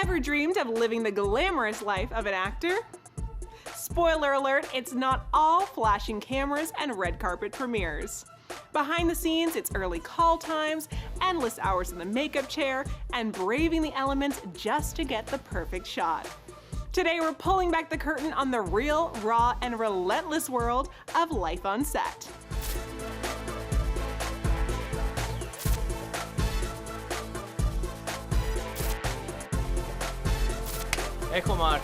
Ever dreamed of living the glamorous life of an actor? Spoiler alert, it's not all flashing cameras and red carpet premieres. Behind the scenes, it's early call times, endless hours in the makeup chair, and braving the elements just to get the perfect shot. Today, we're pulling back the curtain on the real, raw, and relentless world of life on set. Ecco Mark.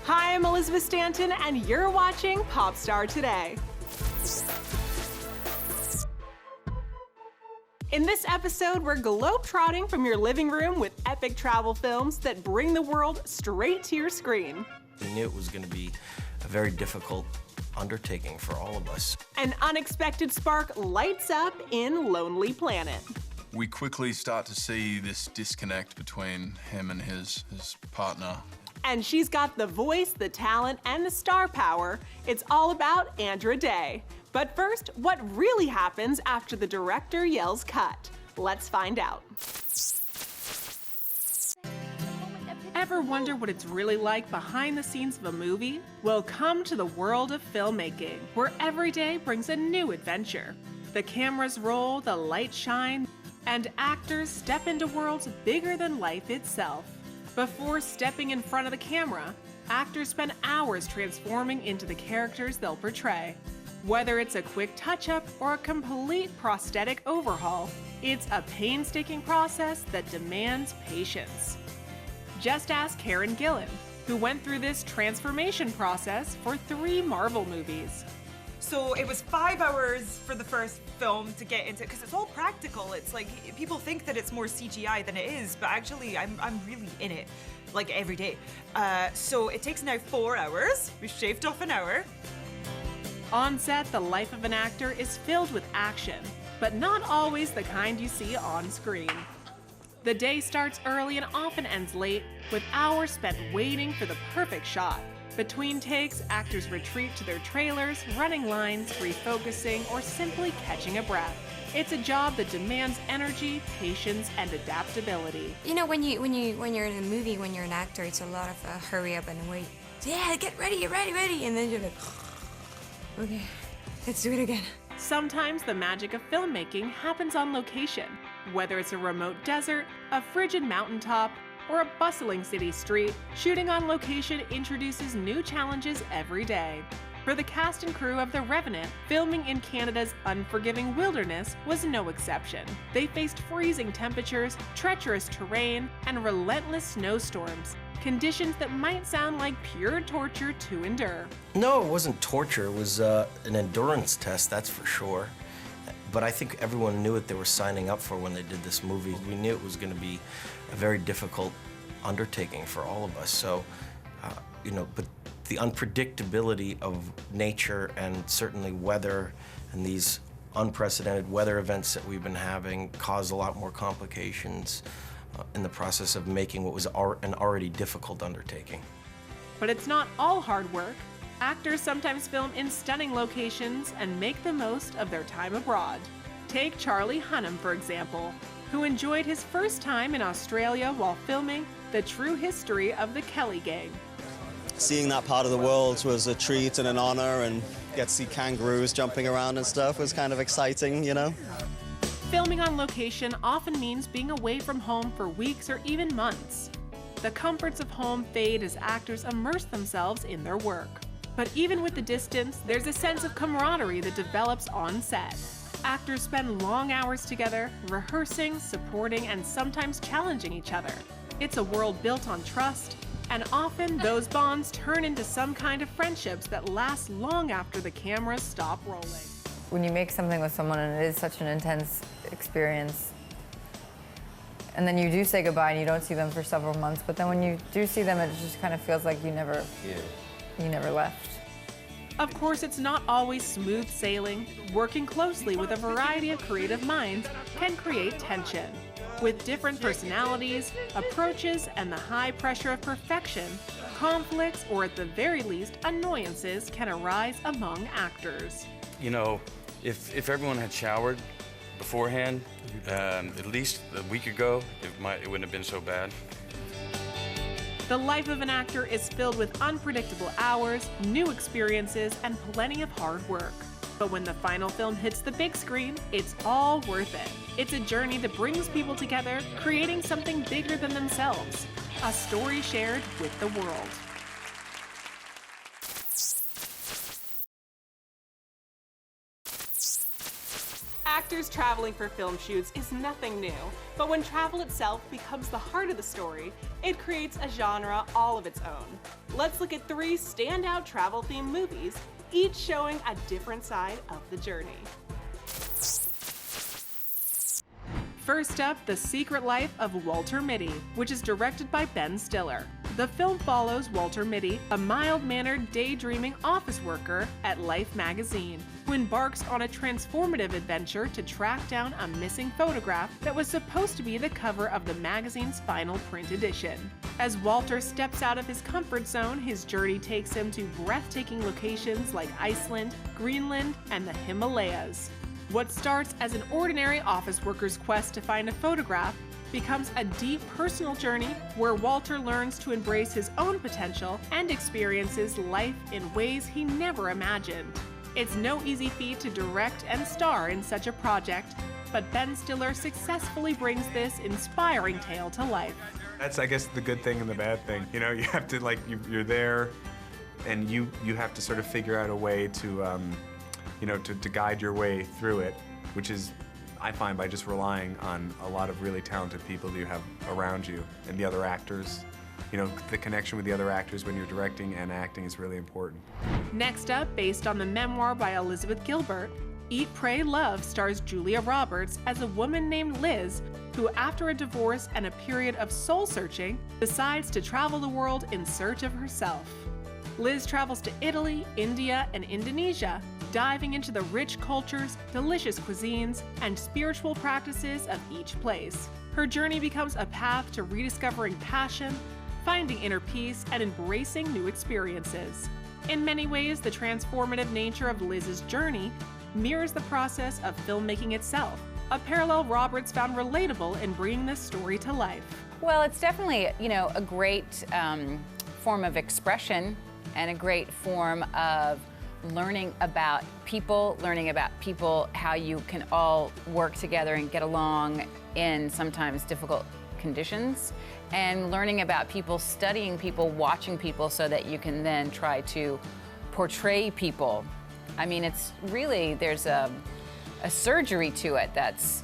Hi, I'm Elizabeth Stanton, and you're watching PopStar Today. In this episode, we're globe-trotting from your living room with epic travel films that bring the world straight to your screen. We knew it was going to be a very difficult undertaking for all of us. An unexpected spark lights up in Lonely Planet. We quickly start to see this disconnect between him and his partner. And she's got the voice, the talent, and the star power. It's all about Andra Day. But first, what really happens after the director yells cut? Let's find out. Ever wonder what it's really like behind the scenes of a movie? Well, come to the world of filmmaking, where every day brings a new adventure. The cameras roll, the lights shine, and actors step into worlds bigger than life itself. Before stepping in front of the camera, actors spend hours transforming into the characters they'll portray. Whether it's a quick touch-up or a complete prosthetic overhaul, it's a painstaking process that demands patience. Just ask Karen Gillan, who went through this transformation process for 3 Marvel movies. So it was 5 hours for the first film to get into, because it's all practical. It's like, people think that it's more CGI than it is, but actually I'm really in it, like every day. So it takes now 4 hours. We shaved off an hour. On set, the life of an actor is filled with action, but not always the kind you see on screen. The day starts early and often ends late, with hours spent waiting for the perfect shot. Between takes, actors retreat to their trailers, running lines, refocusing, or simply catching a breath. It's a job that demands energy, patience, and adaptability. You know, when you're in a movie, when you're an actor, it's a lot of hurry up and wait. Yeah, get ready, ready, and then you're like, okay, let's do it again. Sometimes the magic of filmmaking happens on location, whether it's a remote desert, a frigid mountaintop, or a bustling city street. Shooting on location introduces new challenges every day. For the cast and crew of The Revenant, filming in Canada's unforgiving wilderness was no exception. They faced freezing temperatures, treacherous terrain, and relentless snowstorms, conditions that might sound like pure torture to endure. No, it wasn't torture. It was an endurance test, that's for sure. But I think everyone knew what they were signing up for when they did this movie. We knew it was going to be a very difficult undertaking for all of us. So, but the unpredictability of nature and certainly weather and these unprecedented weather events that we've been having caused a lot more complications in the process of making what was an already difficult undertaking. But it's not all hard work. Actors sometimes film in stunning locations and make the most of their time abroad. Take Charlie Hunnam, for example, who enjoyed his first time in Australia while filming The True History of the Kelly Gang. Seeing that part of the world was a treat and an honor, and get to see kangaroos jumping around and stuff was kind of exciting, you know? Filming on location often means being away from home for weeks or even months. The comforts of home fade as actors immerse themselves in their work. But even with the distance, there's a sense of camaraderie that develops on set. Actors spend long hours together, rehearsing, supporting, and sometimes challenging each other. It's a world built on trust, and often those bonds turn into some kind of friendships that last long after the cameras stop rolling. When you make something with someone and it is such an intense experience, and then you do say goodbye and you don't see them for several months, but then when you do see them, it just kind of feels like you never left. Of course, it's not always smooth sailing. Working closely with a variety of creative minds can create tension. With different personalities, approaches, and the high pressure of perfection, conflicts, or at the very least, annoyances can arise among actors. You know, if everyone had showered beforehand, at least a week ago, it wouldn't have been so bad. The life of an actor is filled with unpredictable hours, new experiences, and plenty of hard work. But when the final film hits the big screen, it's all worth it. It's a journey that brings people together, creating something bigger than themselves. A story shared with the world. Actors traveling for film shoots is nothing new, but when travel itself becomes the heart of the story, it creates a genre all of its own. Let's look at 3 standout travel-themed movies, each showing a different side of the journey. First up, The Secret Life of Walter Mitty, which is directed by Ben Stiller. The film follows Walter Mitty, a mild-mannered, daydreaming office worker at Life magazine, who embarks on a transformative adventure to track down a missing photograph that was supposed to be the cover of the magazine's final print edition. As Walter steps out of his comfort zone, his journey takes him to breathtaking locations like Iceland, Greenland, and the Himalayas. What starts as an ordinary office worker's quest to find a photograph becomes a deep personal journey where Walter learns to embrace his own potential and experiences life in ways he never imagined. It's no easy feat to direct and star in such a project, but Ben Stiller successfully brings this inspiring tale to life. That's, I guess, the good thing and the bad thing. You know, you have to, like, you're there, and you have to sort of figure out a way to, you know, to guide your way through it, which is, I find, by just relying on a lot of really talented people that you have around you and the other actors. You know, the connection with the other actors when you're directing and acting is really important. Next up, based on the memoir by Elizabeth Gilbert, Eat, Pray, Love stars Julia Roberts as a woman named Liz who, after a divorce and a period of soul-searching, decides to travel the world in search of herself. Liz travels to Italy, India, and Indonesia, diving into the rich cultures, delicious cuisines, and spiritual practices of each place. Her journey becomes a path to rediscovering passion, finding inner peace, and embracing new experiences. In many ways, the transformative nature of Liz's journey mirrors the process of filmmaking itself, a parallel Roberts found relatable in bringing this story to life. Well, it's definitely, you know, a great form of expression and a great form of learning about people, how you can all work together and get along in sometimes difficult conditions, and learning about people, studying people, watching people, so that you can then try to portray people. I mean, it's really, there's a surgery to it that's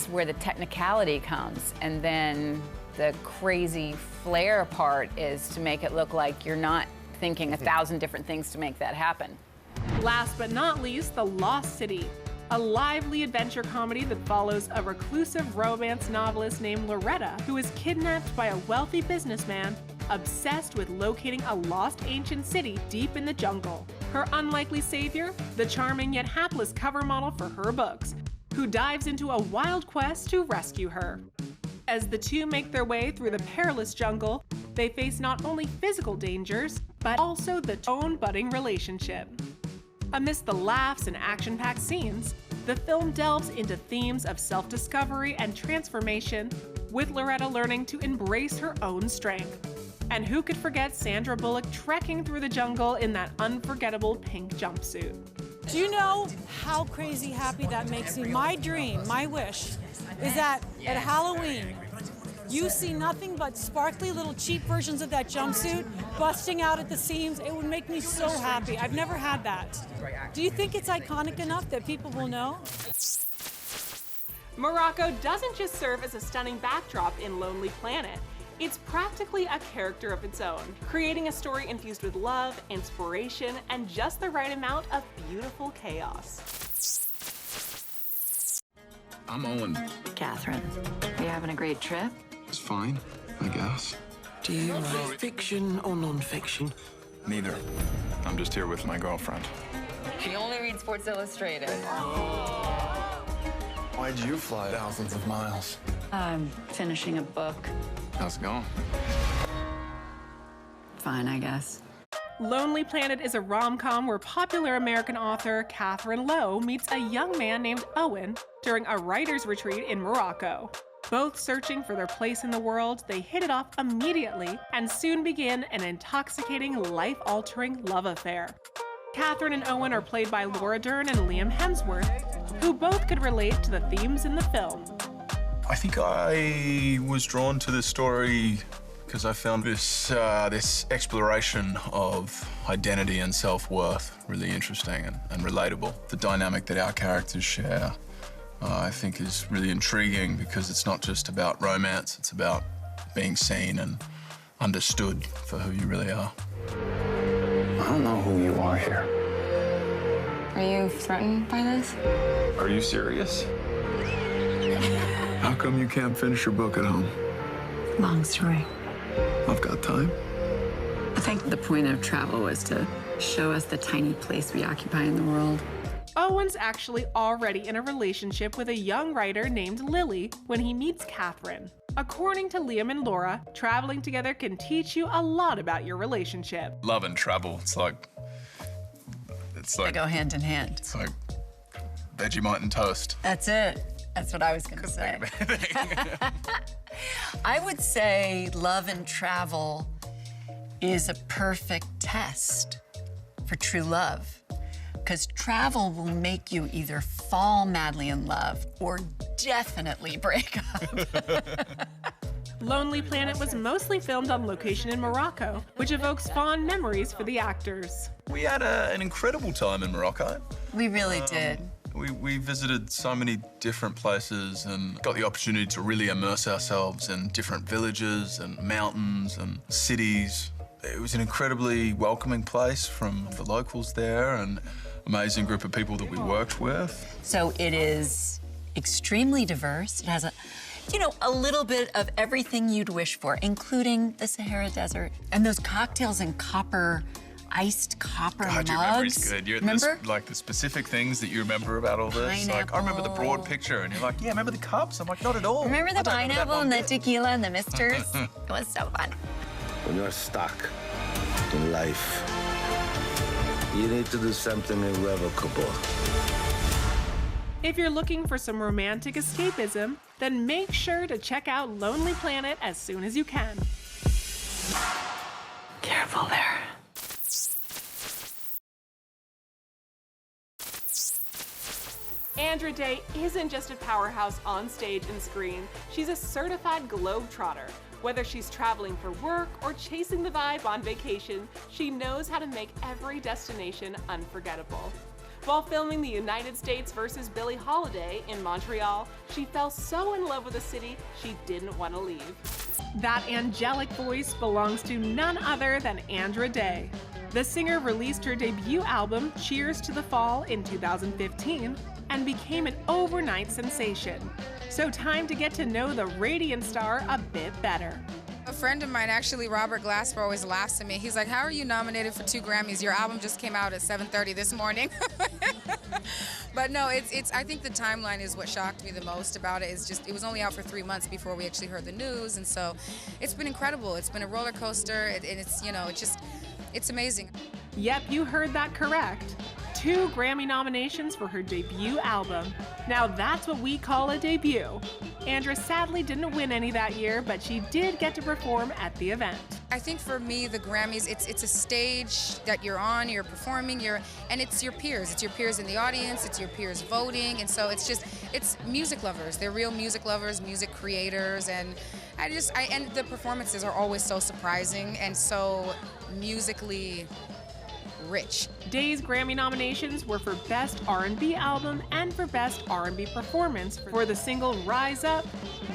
where the technicality comes, and then the crazy flair part is to make it look like you're not thinking 1,000 different things to make that happen. Last but not least, The Lost City, a lively adventure comedy that follows a reclusive romance novelist named Loretta, who is kidnapped by a wealthy businessman obsessed with locating a lost ancient city deep in the jungle. Her unlikely savior, the charming yet hapless cover model for her books, who dives into a wild quest to rescue her. As the two make their way through the perilous jungle, they face not only physical dangers, but also the tone-budding relationship. Amidst the laughs and action-packed scenes, the film delves into themes of self-discovery and transformation, with Loretta learning to embrace her own strength. And who could forget Sandra Bullock trekking through the jungle in that unforgettable pink jumpsuit? Do you know how crazy happy that makes me? My dream, my wish, is that at Halloween, you see nothing but sparkly little cheap versions of that jumpsuit busting out at the seams. It would make me so happy. I've never had that. Do you think it's iconic enough that people will know? Morocco doesn't just serve as a stunning backdrop in Lonely Planet. It's practically a character of its own, creating a story infused with love, inspiration, and just the right amount of beautiful chaos. I'm Owen. Catherine, are you having a great trip? It's fine, I guess. Do you write fiction or non-fiction? Neither. I'm just here with my girlfriend. He only reads Sports Illustrated. Why'd you fly thousands of miles? I'm finishing a book. How's it going? Fine, I guess. Lonely Planet is a rom-com where popular American author Catherine Lowe meets a young man named Owen during a writer's retreat in Morocco. Both searching for their place in the world, they hit it off immediately and soon begin an intoxicating, life-altering love affair. Catherine and Owen are played by Laura Dern and Liam Hemsworth, who both could relate to the themes in the film. I think I was drawn to this story because I found this exploration of identity and self-worth really interesting and relatable. The dynamic that our characters share, I think, is really intriguing because it's not just about romance, it's about being seen and understood for who you really are. I don't know who you are here. Are you threatened by this? Are you serious? How come you can't finish your book at home? Long story. I've got time. I think the point of travel was to show us the tiny place we occupy in the world. Owen's actually already in a relationship with a young writer named Lily when he meets Catherine. According to Liam and Laura, traveling together can teach you a lot about your relationship. Love and travel, it's like They go hand in hand. It's like Vegemite and toast. That's it. That's what I was gonna say. I would say love and travel is a perfect test for true love. Because travel will make you either fall madly in love or definitely break up. Lonely Planet was mostly filmed on location in Morocco, which evokes fond memories for the actors. We had an incredible time in Morocco. We really did. We visited so many different places and got the opportunity to really immerse ourselves in different villages and mountains and cities. It was an incredibly welcoming place from the locals there and amazing group of people that we worked with. So it is extremely diverse. It has a little bit of everything you'd wish for, including the Sahara Desert and those cocktails in iced copper God, mugs. your memory's good. Remember? Like the specific things that you remember about all this. Like, I remember the broad picture, and you're like, yeah, remember the cups? I'm like, not at all. Remember the pineapple and the tequila and the misters? It was so fun. When you're stuck in life, you need to do something irrevocable. If you're looking for some romantic escapism, then make sure to check out Lonely Planet as soon as you can. Careful there. Andra Day isn't just a powerhouse on stage and screen, she's a certified globetrotter. Whether she's traveling for work or chasing the vibe on vacation, she knows how to make every destination unforgettable. While filming the United States vs. Billie Holiday in Montreal, she fell so in love with the city she didn't want to leave. That angelic voice belongs to none other than Andra Day. The singer released her debut album, Cheers to the Fall, in 2015 and became an overnight sensation. So time to get to know the radiant star a bit better. A friend of mine, actually, Robert Glasper, always laughs at me. He's like, how are you nominated for 2 Grammys? Your album just came out at 7:30 this morning. But no, I think the timeline is what shocked me the most about it. It was only out for 3 months before we actually heard the news, and so it's been incredible. It's been a roller coaster, and it's amazing. Yep, you heard that correct. 2 Grammy nominations for her debut album. Now that's what we call a debut. Andra sadly didn't win any that year, but she did get to perform at the event. I think for me, the Grammys, it's a stage that you're on, you're performing, and it's your peers. It's your peers in the audience, it's your peers voting, and so it's music lovers. They're real music lovers, music creators, and and the performances are always so surprising and so musically rich. Day's Grammy nominations were for Best R&B Album and for Best R&B Performance for the single Rise Up,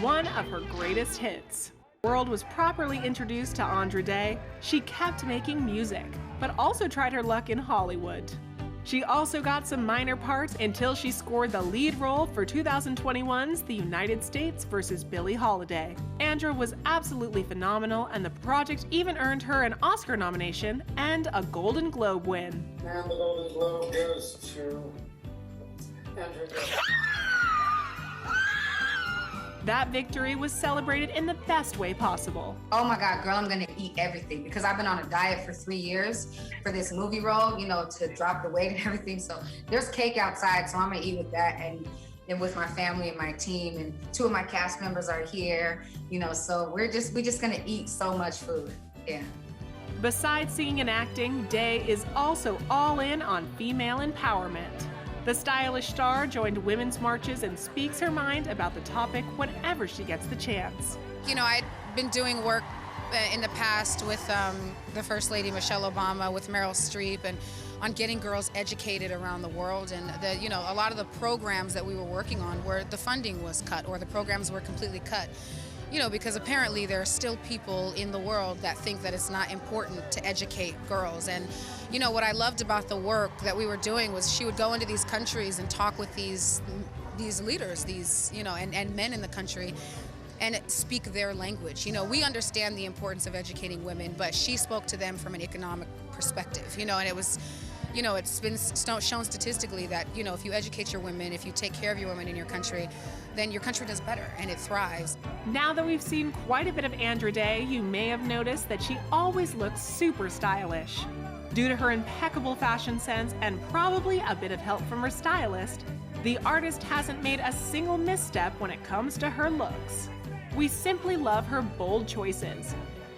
one of her greatest hits. The world was properly introduced to Andra Day. She kept making music, but also tried her luck in Hollywood. She also got some minor parts until she scored the lead role for 2021's The United States vs. Billie Holiday. Andra was absolutely phenomenal, and the project even earned her an Oscar nomination and a Golden Globe win. And the Golden Globe goes to Andra Day. That victory was celebrated in the best way possible. Oh my God, girl, I'm gonna eat everything because I've been on a diet for 3 years for this movie role, to drop the weight and everything. So there's cake outside, so I'm gonna eat with that. And and with my family and my team, and 2 of my cast members are here, you know, so we're just gonna eat so much food. Yeah. Besides singing and acting, Day is also all in on female empowerment. The stylish star joined women's marches and speaks her mind about the topic whenever she gets the chance. You know, I'd been doing work in the past with the First Lady Michelle Obama, with Meryl Streep, and on getting girls educated around the world. And you know, a lot of the programs that we were working on where the funding was cut or the programs were completely cut. You know, because apparently there are still people in the world that think that it's not important to educate girls. And, you know, what I loved about the work that we were doing was she would go into these countries and talk with these leaders, you know, and men in the country, and speak their language. You know, we understand the importance of educating women, but she spoke to them from an economic perspective, you know, and it was, you know, it's been shown statistically that, you know, if you educate your women, if you take care of your women in your country, then your country does better and it thrives. Now that we've seen quite a bit of Andra Day, you may have noticed that she always looks super stylish. Due to her impeccable fashion sense and probably a bit of help from her stylist, the artist hasn't made a single misstep when it comes to her looks. We simply love her bold choices.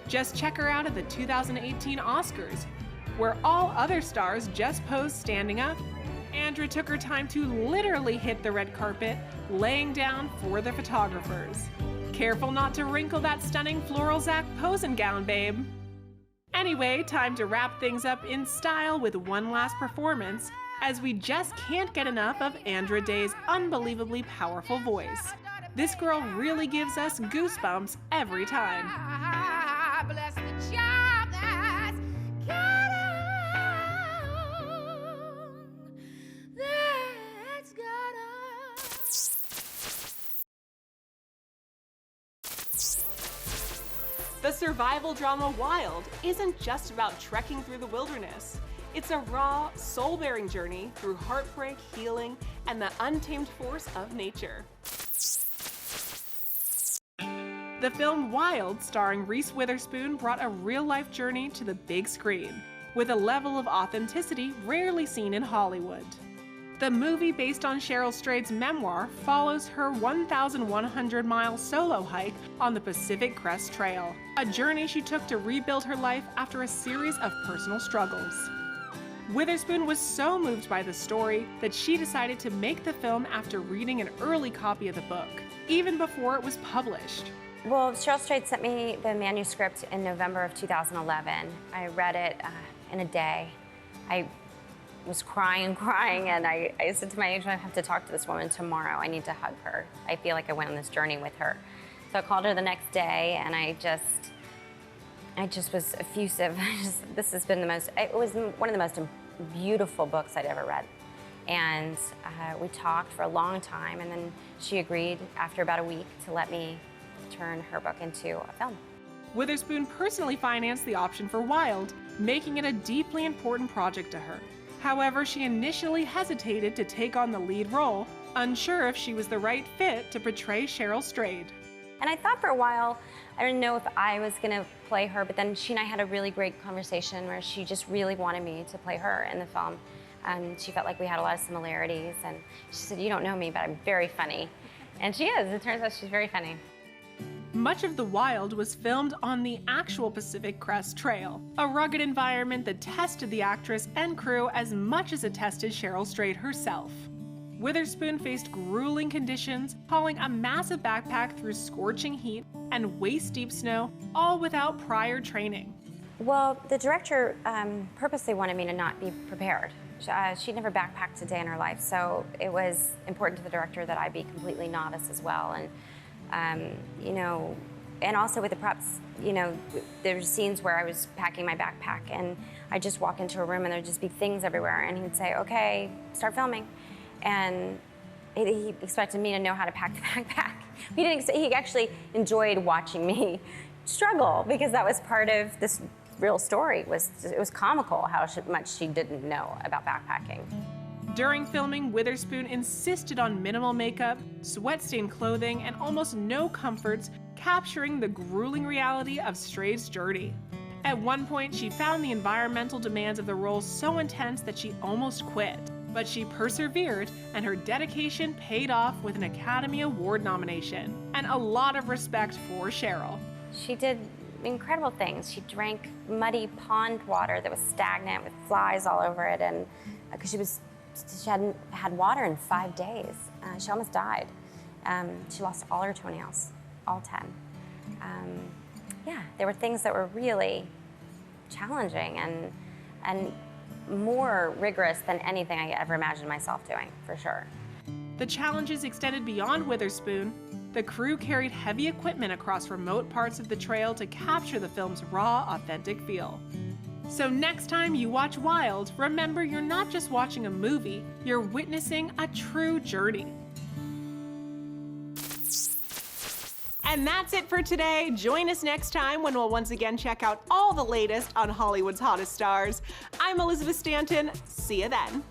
Just check her out at the 2018 Oscars, where all other stars just posed standing up. Andra took her time to literally hit the red carpet, laying down for the photographers. Careful not to wrinkle that stunning floral Zach posing gown, babe. Anyway, time to wrap things up in style with one last performance, as we just can't get enough of Andra Day's unbelievably powerful voice. This girl really gives us goosebumps every time. Bless the child that's got that's got The survival drama Wild isn't just about trekking through the wilderness. It's a raw, soul-bearing journey through heartbreak, healing, and the untamed force of nature. The film Wild, starring Reese Witherspoon, brought a real-life journey to the big screen, with a level of authenticity rarely seen in Hollywood. The movie, based on Cheryl Strayed's memoir, follows her 1,100-mile solo hike on the Pacific Crest Trail, a journey she took to rebuild her life after a series of personal struggles. Witherspoon was so moved by the story that she decided to make the film after reading an early copy of the book, even before it was published. Well, Cheryl Strayed sent me the manuscript in November of 2011. I read it in a day. I was crying, and I said to my agent, I have to talk to this woman tomorrow. I need to hug her. I feel like I went on this journey with her. So I called her the next day, and I just was effusive. This has been it was one of the most beautiful books I'd ever read. And we talked for a long time, and then she agreed after about a week to let me turn her book into a film. Witherspoon personally financed the option for Wild, making it a deeply important project to her. However, she initially hesitated to take on the lead role, unsure if she was the right fit to portray Cheryl Strayed. And I thought for a while, I didn't know if I was gonna play her, but then she and I had a really great conversation where she just really wanted me to play her in the film. She felt like we had a lot of similarities, and she said, "You don't know me, but I'm very funny." And she is. It turns out she's very funny. Much of The Wild was filmed on the actual Pacific Crest Trail, a rugged environment that tested the actress and crew as much as it tested Cheryl Strayed herself. Witherspoon faced grueling conditions, hauling a massive backpack through scorching heat and waist-deep snow, all without prior training. Well, the director purposely wanted me to not be prepared. She'd never backpacked a day in her life, so it was important to the director that I be completely novice as well. And you know, and also with the props, you know, there's scenes where I was packing my backpack and I'd just walk into a room and there'd just be things everywhere, and he'd say, "Okay, start filming." And he expected me to know how to pack the backpack. He actually enjoyed watching me struggle, because that was part of this real story. It was comical how much she didn't know about backpacking. During filming, Witherspoon insisted on minimal makeup, sweat-stained clothing, and almost no comforts, capturing the grueling reality of Strayed's journey. At one point, she found the environmental demands of the role so intense that she almost quit. But she persevered, and her dedication paid off with an Academy Award nomination and a lot of respect for Cheryl. She did incredible things. She drank muddy pond water that was stagnant with flies all over it, and because she hadn't had water in 5 days. She almost died. She lost all her toenails, all 10. Yeah, there were things that were really challenging and more rigorous than anything I ever imagined myself doing, for sure. The challenges extended beyond Witherspoon. The crew carried heavy equipment across remote parts of the trail to capture the film's raw, authentic feel. So next time you watch Wild, remember you're not just watching a movie, you're witnessing a true journey. And that's it for today. Join us next time when we'll once again check out all the latest on Hollywood's hottest stars. I'm Elizabeth Stanton. See you then.